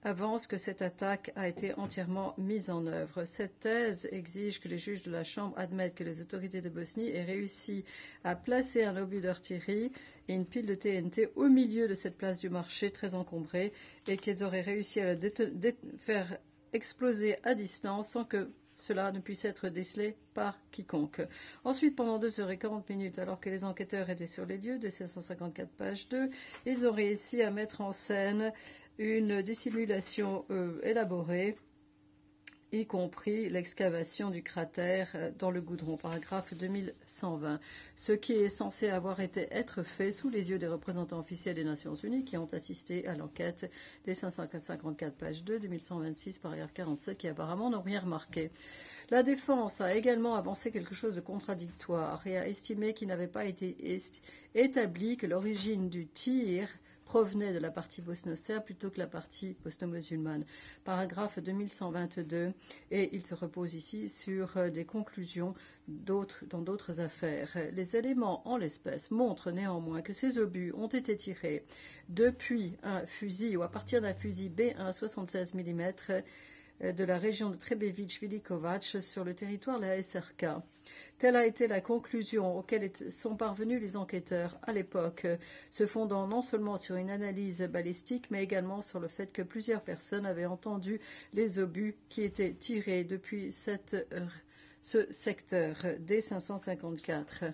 avance que cette attaque a été entièrement mise en œuvre. Cette thèse exige que les juges de la Chambre admettent que les autorités de Bosnie aient réussi à placer un obus d'artillerie et une pile de TNT au milieu de cette place du marché très encombrée et qu'elles auraient réussi à la faire exploser à distance sans que cela ne puisse être décelé par quiconque. Ensuite, pendant 2h40, alors que les enquêteurs étaient sur les lieux de 754 page 2, ils ont réussi à mettre en scène une dissimulation élaborée, y compris l'excavation du cratère dans le goudron, paragraphe 2120, ce qui est censé être fait sous les yeux des représentants officiels des Nations Unies qui ont assisté à l'enquête des 554 page 2, 2126, paragraphe 47, qui apparemment n'ont rien remarqué. La défense a également avancé quelque chose de contradictoire et a estimé qu'il n'avait pas été établi que l'origine du tir provenait de la partie bosno-serbe plutôt que la partie bosno-musulmane. Paragraphe 2122, et il se repose ici sur des conclusions dans d'autres affaires. Les éléments en l'espèce montrent néanmoins que ces obus ont été tirés depuis un fusil ou à partir d'un fusil B1 76 mm de la région de Trebević-Vilikovac sur le territoire de la SRK. Telle a été la conclusion auquel sont parvenus les enquêteurs à l'époque, se fondant non seulement sur une analyse balistique, mais également sur le fait que plusieurs personnes avaient entendu les obus qui étaient tirés depuis ce secteur D554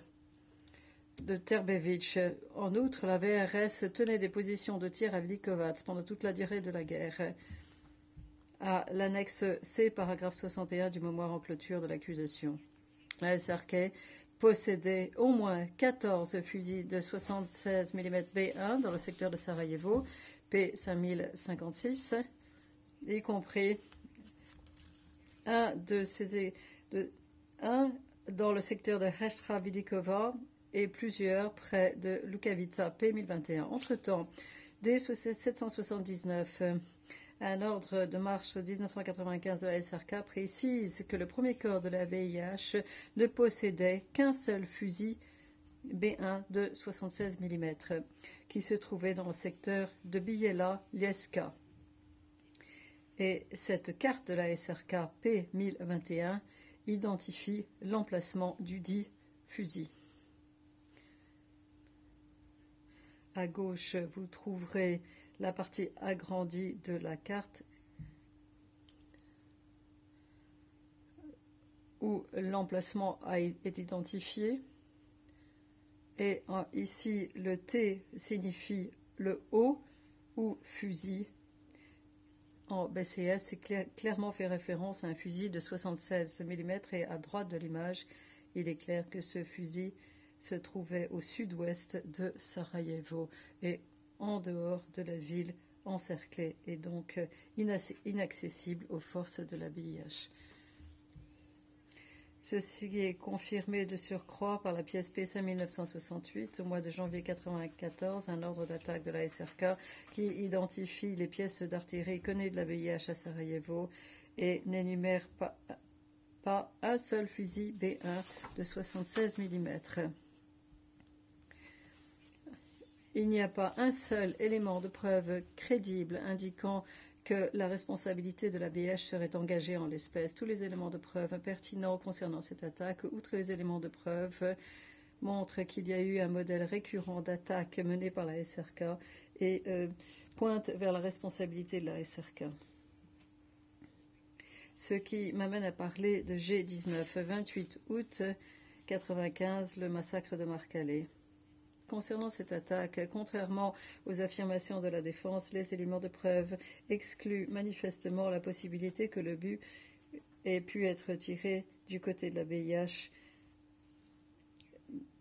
de Trebević. En outre, la VRS tenait des positions de tir à Vilikovac pendant toute la durée de la guerre. À l'annexe C, paragraphe 61 du mémoire en clôture de l'accusation. La SRK possédait au moins 14 fusils de 76 mm B1 dans le secteur de Sarajevo, P5056, y compris un dans le secteur de Hestra Vidikova et plusieurs près de Lukavica, P1021. Entre-temps, dès 779, un ordre de marche 1995 de la SRK précise que le premier corps de la VIH ne possédait qu'un seul fusil B1 de 76 mm qui se trouvait dans le secteur de Biela-Lieska. Et cette carte de la SRK P1021 identifie l'emplacement du dit fusil. À gauche, vous trouverez la partie agrandie de la carte où l'emplacement est identifié. Et ici, le T signifie le haut ou fusil. En BCS, clairement fait référence à un fusil de 76 mm et à droite de l'image, il est clair que ce fusil se trouvait au sud-ouest de Sarajevo et en dehors de la ville encerclée et donc inaccessible aux forces de la BIH. Ceci est confirmé de surcroît par la pièce P5 1968 au mois de janvier 1994, un ordre d'attaque de la SRK qui identifie les pièces d'artillerie connues de la BIH à Sarajevo et n'énumère pas un seul fusil B1 de 76 mm. Il n'y a pas un seul élément de preuve crédible indiquant que la responsabilité de la BH serait engagée en l'espèce. Tous les éléments de preuve pertinents concernant cette attaque, outre les éléments de preuve, montrent qu'il y a eu un modèle récurrent d'attaque mené par la SRK et pointe vers la responsabilité de la SRK. Ce qui m'amène à parler de G19, 28 août 1995, le massacre de Marcalais. Concernant cette attaque, contrairement aux affirmations de la défense, les éléments de preuve excluent manifestement la possibilité que le but ait pu être tiré du côté de la BIH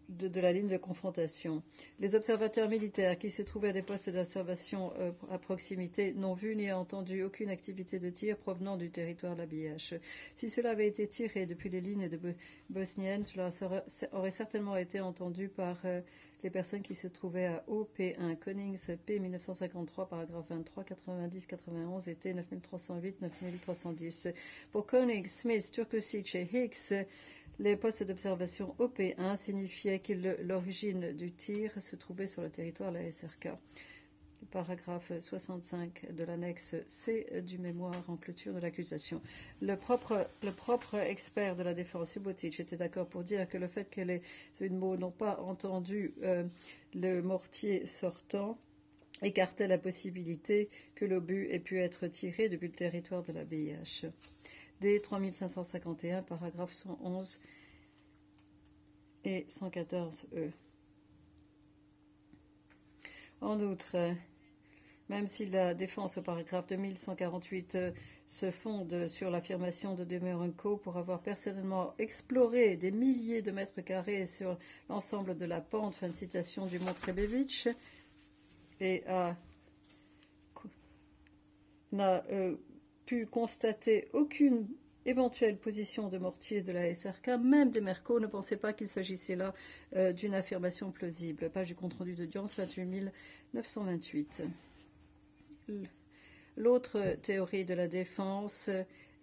de la ligne de confrontation. Les observateurs militaires qui se trouvaient à des postes d'observation à proximité n'ont vu ni entendu aucune activité de tir provenant du territoire de la BIH. Si cela avait été tiré depuis les lignes bosniennes, cela aurait certainement été entendu par les personnes qui se trouvaient à OP1 Konings P 1953, paragraphe 23, 90, 91 et T 9308, 9310. Pour Koenig, Smith, Turkusic et Hicks, les postes d'observation OP1 signifiaient que l'origine du tir se trouvait sur le territoire de la SRK. Paragraphe 65 de l'annexe C du mémoire en clôture de l'accusation. Le propre expert de la défense, Subotic, était d'accord pour dire que le fait que les UNMO n'ont pas entendu le mortier sortant écartait la possibilité que l'obus ait pu être tiré depuis le territoire de la BIH. D 3551, paragraphe 111 et 114E. En outre, même si la défense au paragraphe 2148 se fonde sur l'affirmation de Demerenko pour avoir personnellement exploré des milliers de mètres carrés sur l'ensemble de la pente, fin de citation, du mont Trebević, et n'a pu constater aucune éventuelle position de mortier de la SRK, même Demerco ne pensait pas qu'il s'agissait là d'une affirmation plausible. Page du compte-rendu d'audience 28 928. L'autre théorie de la défense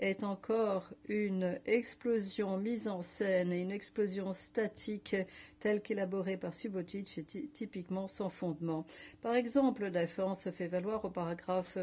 est encore une explosion mise en scène et une explosion statique telle qu'élaborée par Subotic est typiquement sans fondement. Par exemple, la défense fait valoir au paragraphe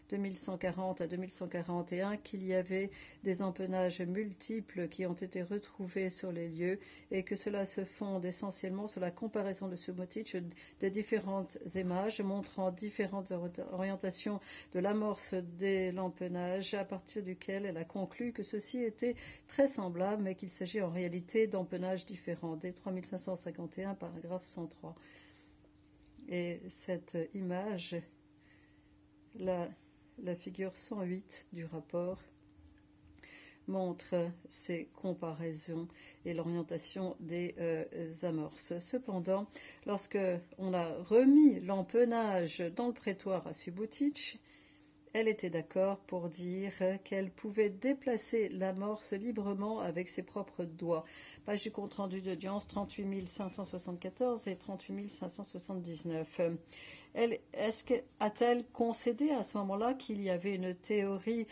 2140 à 2141 qu'il y avait des empennages multiples qui ont été retrouvés sur les lieux et que cela se fonde essentiellement sur la comparaison de Subotic des différentes images montrant différentes orientations de l'amorce de l'empennage à partir duquel elle a conclu que ceci était très semblable mais qu'il s'agit en réalité d'empennages différents. D 3551, paragraphe 103. Et cette image, la figure 108 du rapport, montre ces comparaisons et l'orientation des amorces. Cependant, lorsque on a remis l'empennage dans le prétoire à Subotic, elle était d'accord pour dire qu'elle pouvait déplacer l'amorce librement avec ses propres doigts. Page du compte-rendu d'audience 38 574 et 38 579. A-t-elle concédé à ce moment-là qu'il y avait une théorie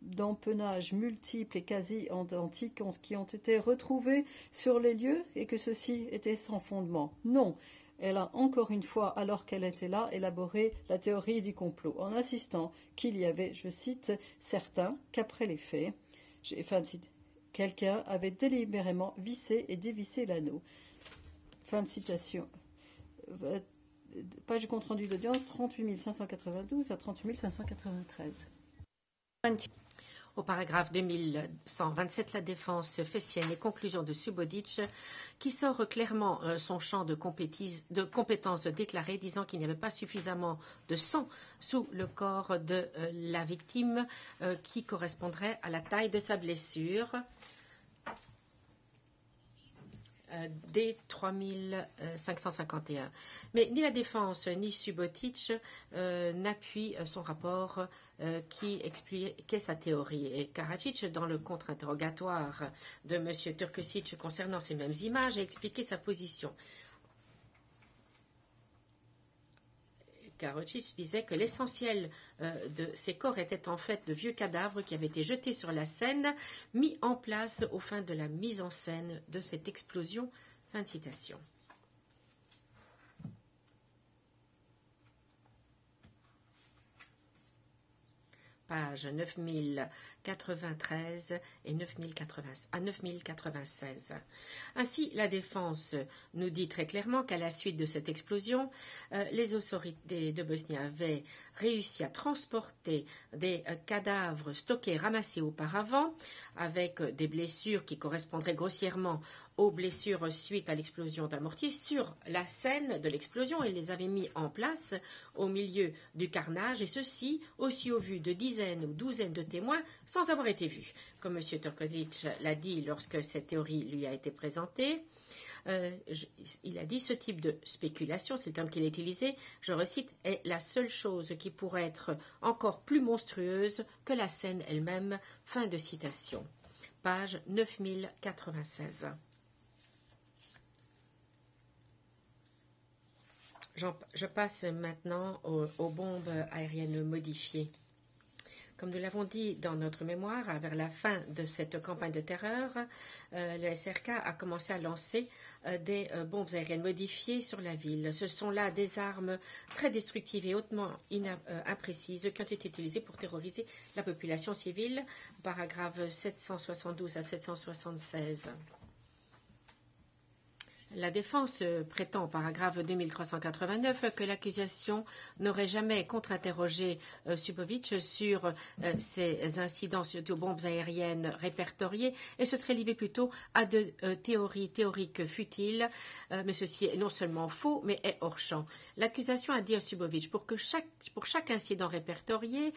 d'empennage multiples et quasi identiques qui ont été retrouvés sur les lieux et que ceci était sans fondement? Non. Elle a encore une fois, alors qu'elle était là, élaboré la théorie du complot, en insistant qu'il y avait, je cite, certains qu'après les faits, quelqu'un avait délibérément vissé et dévissé l'anneau. Fin de citation. Page du compte-rendu d'audience 38 592 à 38 593. Au paragraphe 2127, la défense fait sienne les conclusions de Subotic qui sort clairement son champ de compétences déclarées, disant qu'il n'y avait pas suffisamment de sang sous le corps de la victime qui correspondrait à la taille de sa blessure. D 3551. Mais ni la défense ni Subotic n'appuient son rapport qui expliquait sa théorie. Et Karadzic, dans le contre-interrogatoire de M. Turkusic concernant ces mêmes images, a expliqué sa position. Karadzic disait que l'essentiel de ces corps était en fait de vieux cadavres qui avaient été jetés sur la scène, mis en place aux fins de la mise en scène de cette explosion. Fin de citation. pages 9093 et 9096. Ainsi, la défense nous dit très clairement qu'à la suite de cette explosion, les autorités de Bosnie avaient réussi à transporter des cadavres stockés, ramassés auparavant, avec des blessures qui correspondraient grossièrement aux blessures suite à l'explosion d'un mortier sur la scène de l'explosion. Ils les avaient mis en place au milieu du carnage, et ceci aussi au vu de dizaines ou douzaines de témoins sans avoir été vus. Comme M. Turkovic l'a dit lorsque cette théorie lui a été présentée, il a dit ce type de spéculation, c'est le terme qu'il a utilisé, je recite, est la seule chose qui pourrait être encore plus monstrueuse que la scène elle-même. Fin de citation. Page 9096. Je passe maintenant aux bombes aériennes modifiées. Comme nous l'avons dit dans notre mémoire, vers la fin de cette campagne de terreur, le SRK a commencé à lancer des bombes aériennes modifiées sur la ville. Ce sont là des armes très destructives et hautement imprécises qui ont été utilisées pour terroriser la population civile. Paragraphe 772 à 776. La défense prétend au paragraphe 2389 que l'accusation n'aurait jamais contre-interrogé Subovic sur ces incidents de bombes aériennes répertoriées et se serait livré plutôt à de théories théoriques futiles, mais ceci est non seulement faux, mais est hors champ. L'accusation a dit à Subovic pour chaque incident répertorié,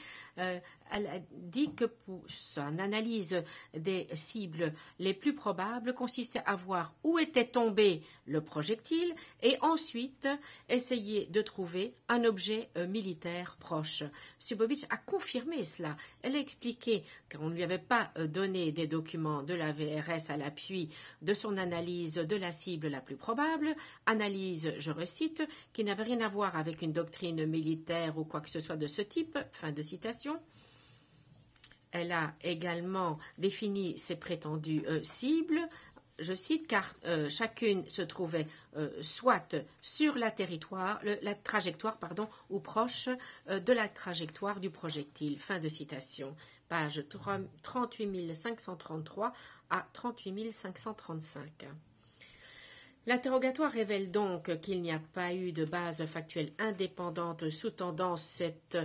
elle a dit que pour son analyse des cibles les plus probables consistait à voir où était tombé le projectile et ensuite essayer de trouver un objet militaire proche. Subovic a confirmé cela. Elle a expliqué qu'on ne lui avait pas donné des documents de la VRS à l'appui de son analyse de la cible la plus probable, analyse, je recite, qui n'avait rien à voir avec une doctrine militaire ou quoi que ce soit de ce type. Fin de citation. Elle a également défini ses prétendues cibles, je cite, car chacune se trouvait soit sur la trajectoire ou proche de la trajectoire du projectile. Fin de citation. Page 38 533 à 38 535. L'interrogatoire révèle donc qu'il n'y a pas eu de base factuelle indépendante sous-tendant cette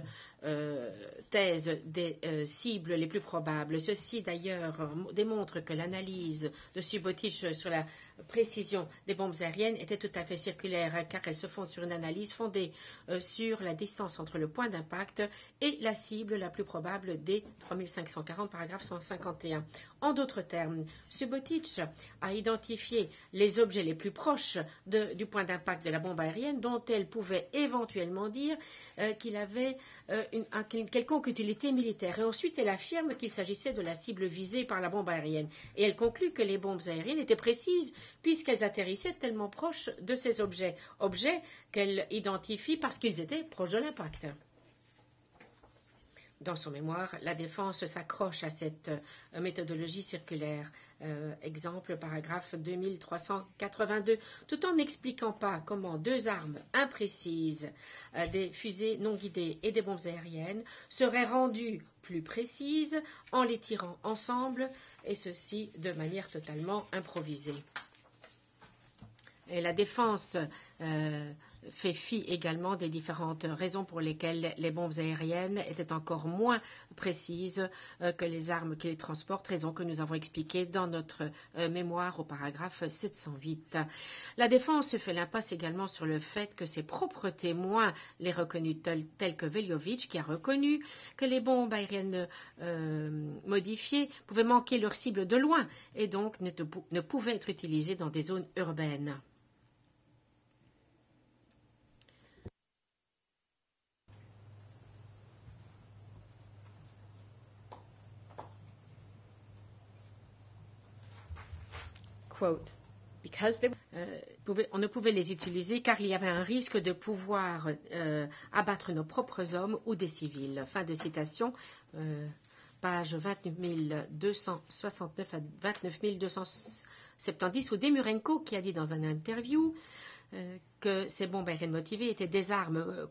thèse des cibles les plus probables. Ceci d'ailleurs démontre que l'analyse de Subotic sur la précision des bombes aériennes était tout à fait circulaire car elle se fonde sur une analyse fondée sur la distance entre le point d'impact et la cible la plus probable des 3540 paragraphe 151. En d'autres termes, Subotic a identifié les objets les plus proches du point d'impact de la bombe aérienne dont elle pouvait éventuellement dire qu'il avait une quelconque utilité militaire. Et ensuite, elle affirme qu'il s'agissait de la cible visée par la bombe aérienne. Et elle conclut que les bombes aériennes étaient précises puisqu'elles atterrissaient tellement proches de ces objets. Objets qu'elle identifie parce qu'ils étaient proches de l'impact. Dans son mémoire, la défense s'accroche à cette méthodologie circulaire. Exemple, paragraphe 2382, tout en n'expliquant pas comment deux armes imprécises, des fusées non guidées et des bombes aériennes, seraient rendues plus précises en les tirant ensemble, et ceci de manière totalement improvisée. Et la défense fait fi également des différentes raisons pour lesquelles les bombes aériennes étaient encore moins précises que les armes qui les transportent, raison que nous avons expliquée dans notre mémoire au paragraphe 708. La défense fait l'impasse également sur le fait que ses propres témoins les reconnus tels que Veljovic, qui a reconnu que les bombes aériennes modifiées pouvaient manquer leur cible de loin et donc ne pouvaient être utilisées dans des zones urbaines. Quote, because they... on ne pouvait les utiliser car il y avait un risque de pouvoir abattre nos propres hommes ou des civils. Fin de citation, page 29269 à 29270, où Demurenko, qui a dit dans une interview que ces bombes aériennes motivées étaient des armes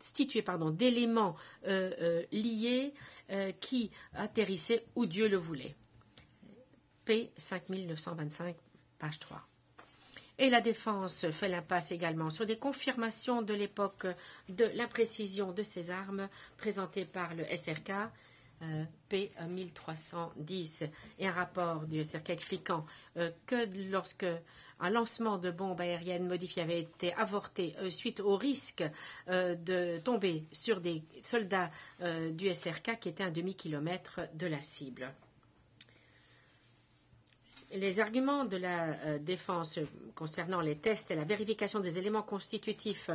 constitué d'éléments liés qui atterrissaient où Dieu le voulait. P 5925, page 3. Et la défense fait l'impasse également sur des confirmations de l'époque de l'imprécision de ces armes présentées par le SRK, P 1310, et un rapport du SRK expliquant que lorsque un lancement de bombes aériennes modifiées avait été avorté suite au risque de tomber sur des soldats du SRK qui étaient à un demi-kilomètre de la cible. Les arguments de la défense concernant les tests et la vérification des éléments constitutifs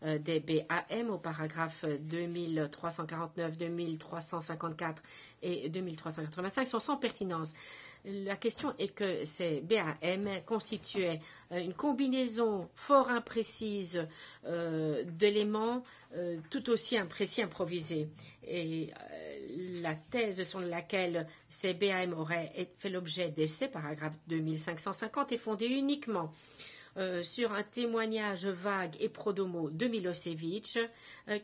des BAM au paragraphe 2349, 2354 et 2385 sont sans pertinence. La question est que ces BAM constituaient une combinaison fort imprécise d'éléments tout aussi imprécis, improvisés. Et la thèse selon laquelle ces BAM auraient fait l'objet d'essais, paragraphe 2550, est fondée uniquement sur un témoignage vague et pro-domo de Milosevic,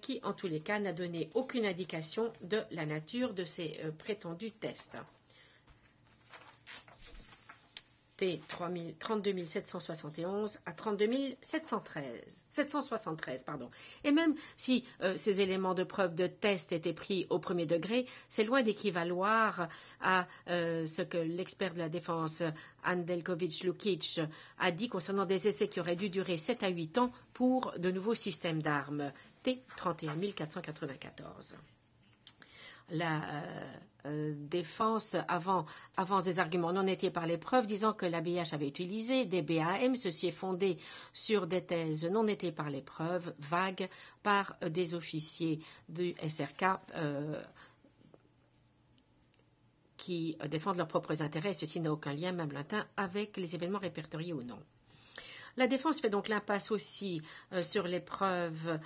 qui, en tous les cas, n'a donné aucune indication de la nature de ces prétendus tests. T 32 771 à 32 773. Et même si ces éléments de preuve de test étaient pris au premier degré, c'est loin d'équivaloir à ce que l'expert de la défense Andelkovic-Lukic a dit concernant des essais qui auraient dû durer 7 à 8 ans pour de nouveaux systèmes d'armes. T 31 494. La défense avance des arguments non étayés par les preuves disant que l'ABH avait utilisé des BAM. Ceci est fondé sur des thèses non étayées par les preuves, vagues, par des officiers du SRK qui défendent leurs propres intérêts. Ceci n'a aucun lien, même lointain, avec les événements répertoriés ou non. La défense fait donc l'impasse aussi sur les preuves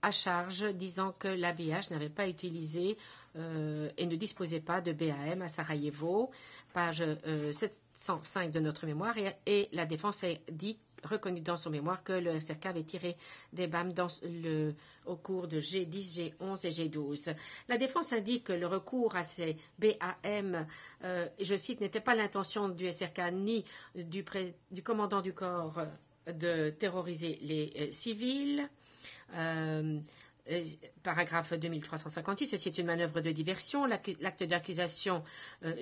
à charge, disant que l'ABH n'avait pas utilisé et ne disposait pas de BAM à Sarajevo, page 705 de notre mémoire, et la défense a reconnu dans son mémoire que le SRK avait tiré des BAM au cours de G10, G11 et G12. La défense indique que le recours à ces BAM, je cite, n'était pas l'intention du SRK ni du commandant du corps de terroriser les civils. Paragraphe 2356, ceci est une manœuvre de diversion. L'acte d'accusation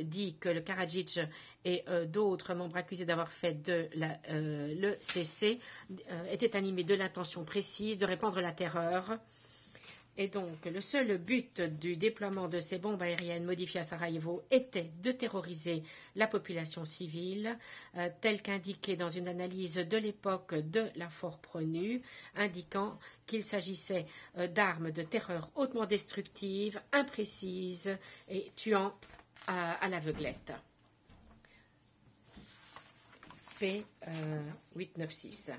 dit que le Karadzic et d'autres membres accusés d'avoir fait de l'ECC étaient animés de l'intention précise de répandre la terreur. Et donc, le seul but du déploiement de ces bombes aériennes modifiées à Sarajevo était de terroriser la population civile, tel qu'indiqué dans une analyse de l'époque de la Fort-Pronu, indiquant qu'il s'agissait d'armes de terreur hautement destructives, imprécises et tuant à l'aveuglette. P 896.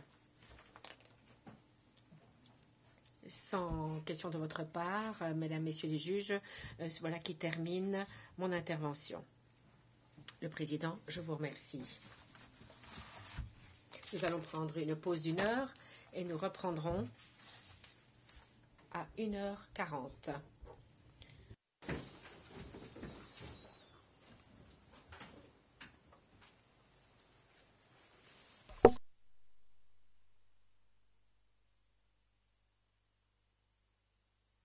Sans question de votre part, mesdames, messieurs les juges, voilà qui termine mon intervention. Le président, je vous remercie. Nous allons prendre une pause d'1 heure et nous reprendrons à 1h40.